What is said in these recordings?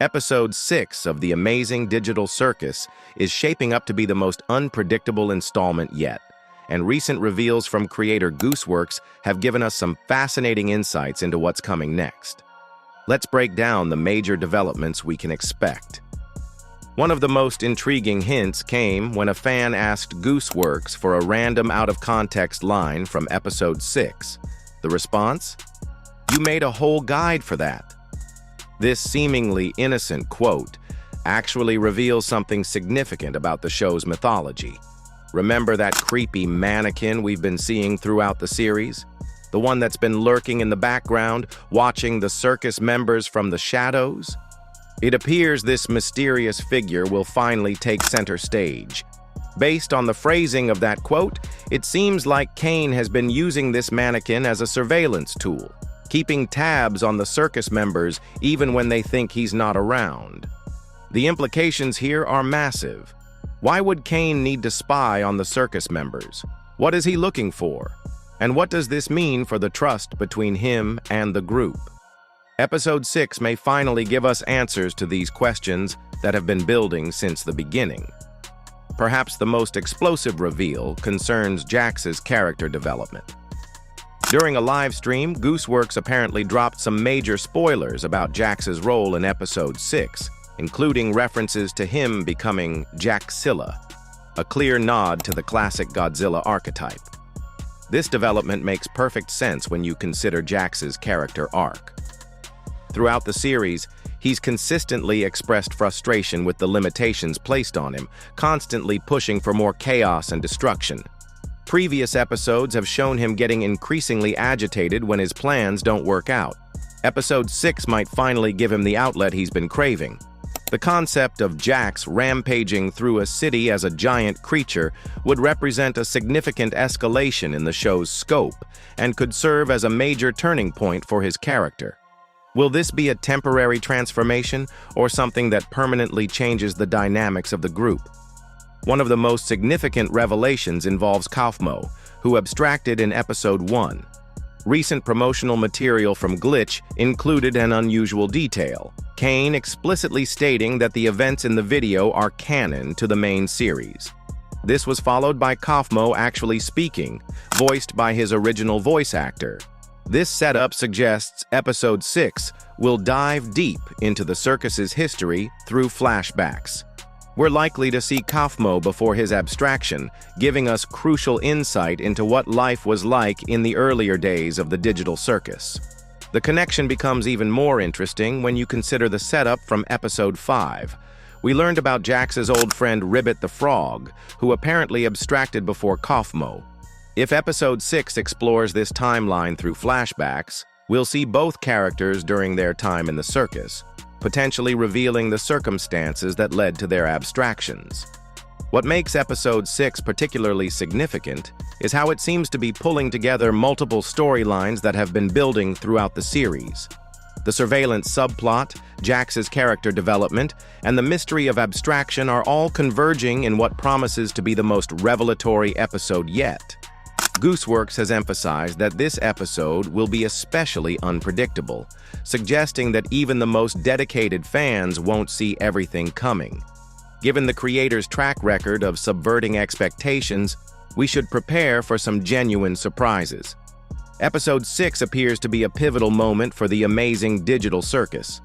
Episode 6 of the Amazing Digital Circus is shaping up to be the most unpredictable installment yet, and recent reveals from creator Gooseworks have given us some fascinating insights into what's coming next. Let's break down the major developments we can expect. One of the most intriguing hints came when a fan asked Gooseworks for a random out-of-context line from Episode 6. The response? "You made a whole guide for that." This seemingly innocent quote actually reveals something significant about the show's mythology. Remember that creepy mannequin we've been seeing throughout the series? The one that's been lurking in the background, watching the circus members from the shadows? It appears this mysterious figure will finally take center stage. Based on the phrasing of that quote, it seems like Caine has been using this mannequin as a surveillance tool, keeping tabs on the circus members even when they think he's not around. The implications here are massive. Why would Caine need to spy on the circus members? What is he looking for? And what does this mean for the trust between him and the group? Episode 6 may finally give us answers to these questions that have been building since the beginning. Perhaps the most explosive reveal concerns Jax's character development. During a live stream, Gooseworks apparently dropped some major spoilers about Jax's role in Episode 6, including references to him becoming Jaxilla, a clear nod to the classic Godzilla archetype. This development makes perfect sense when you consider Jax's character arc. Throughout the series, he's consistently expressed frustration with the limitations placed on him, constantly pushing for more chaos and destruction. Previous episodes have shown him getting increasingly agitated when his plans don't work out. Episode 6 might finally give him the outlet he's been craving. The concept of Jax rampaging through a city as a giant creature would represent a significant escalation in the show's scope and could serve as a major turning point for his character. Will this be a temporary transformation or something that permanently changes the dynamics of the group? One of the most significant revelations involves Kaufmo, who abstracted in Episode 1. Recent promotional material from Glitch included an unusual detail, Caine explicitly stating that the events in the video are canon to the main series. This was followed by Kaufmo actually speaking, voiced by his original voice actor. This setup suggests Episode 6 will dive deep into the circus's history through flashbacks. We're likely to see Kaufmo before his abstraction, giving us crucial insight into what life was like in the earlier days of the digital circus. The connection becomes even more interesting when you consider the setup from Episode 5. We learned about Jax's old friend Ribbit the Frog, who apparently abstracted before Kaufmo. If Episode 6 explores this timeline through flashbacks, we'll see both characters during their time in the circus, potentially revealing the circumstances that led to their abstractions. What makes Episode 6 particularly significant is how it seems to be pulling together multiple storylines that have been building throughout the series. The surveillance subplot, Jax's character development, and the mystery of abstraction are all converging in what promises to be the most revelatory episode yet. Gooseworks has emphasized that this episode will be especially unpredictable, suggesting that even the most dedicated fans won't see everything coming. Given the creator's track record of subverting expectations, we should prepare for some genuine surprises. Episode 6 appears to be a pivotal moment for the Amazing Digital Circus.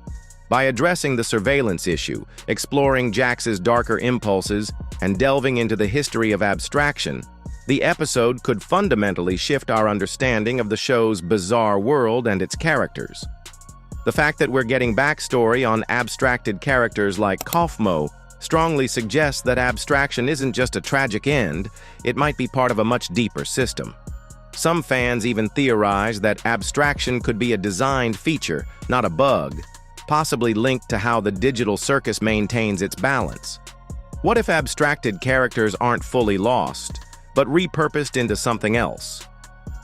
By addressing the surveillance issue, exploring Jax's darker impulses, and delving into the history of abstraction, the episode could fundamentally shift our understanding of the show's bizarre world and its characters. The fact that we're getting backstory on abstracted characters like Kaufmo strongly suggests that abstraction isn't just a tragic end, it might be part of a much deeper system. Some fans even theorize that abstraction could be a designed feature, not a bug, possibly linked to how the digital circus maintains its balance. What if abstracted characters aren't fully lost, but repurposed into something else,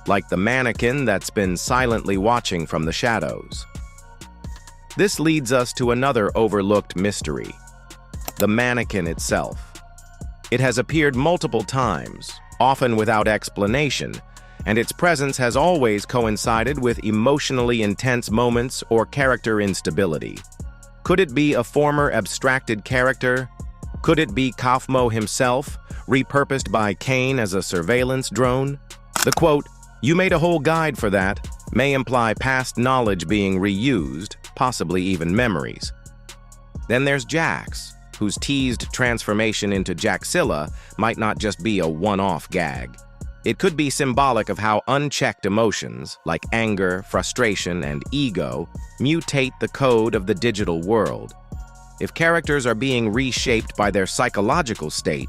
like the mannequin that's been silently watching from the shadows? This leads us to another overlooked mystery: the mannequin itself. It has appeared multiple times, often without explanation, and its presence has always coincided with emotionally intense moments or character instability. Could it be a former abstracted character? Could it be Kaufmo himself, repurposed by Caine as a surveillance drone? The quote, "You made a whole guide for that," may imply past knowledge being reused, possibly even memories. Then there's Jax, whose teased transformation into Jaxilla might not just be a one-off gag. It could be symbolic of how unchecked emotions, like anger, frustration, and ego, mutate the code of the digital world. If characters are being reshaped by their psychological state,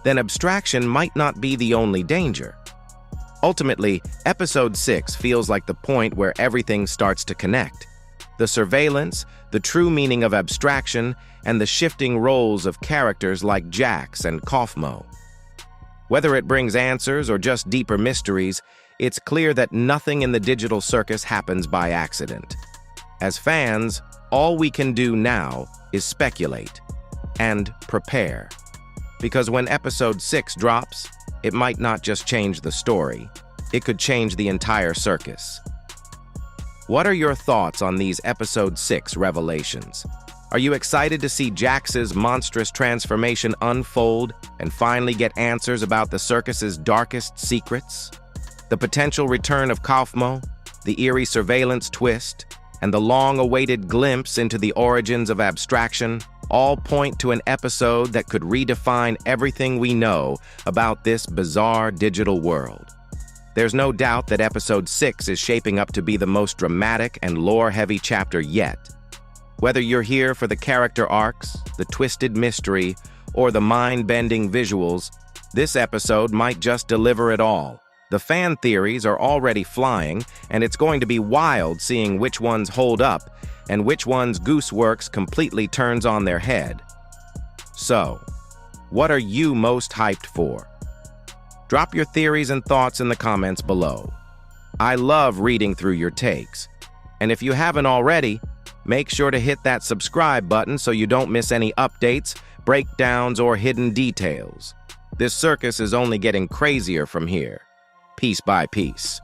then abstraction might not be the only danger. Ultimately, Episode 6 feels like the point where everything starts to connect. The surveillance, the true meaning of abstraction, and the shifting roles of characters like Jax and Kaufmo. Whether it brings answers or just deeper mysteries, it's clear that nothing in the digital circus happens by accident. As fans, all we can do now is speculate and prepare. Because when Episode 6 drops, it might not just change the story, it could change the entire circus. What are your thoughts on these Episode 6 revelations? Are you excited to see Jax's monstrous transformation unfold and finally get answers about the circus's darkest secrets? The potential return of Kaufmo, the eerie surveillance twist, and the long-awaited glimpse into the origins of abstraction all point to an episode that could redefine everything we know about this bizarre digital world. There's no doubt that Episode 6 is shaping up to be the most dramatic and lore-heavy chapter yet. Whether you're here for the character arcs, the twisted mystery, or the mind-bending visuals, this episode might just deliver it all. The fan theories are already flying, and it's going to be wild seeing which ones hold up and which ones Gooseworks completely turns on their head. So, what are you most hyped for? Drop your theories and thoughts in the comments below. I love reading through your takes. And if you haven't already, make sure to hit that subscribe button so you don't miss any updates, breakdowns, or hidden details. This circus is only getting crazier from here, piece by piece.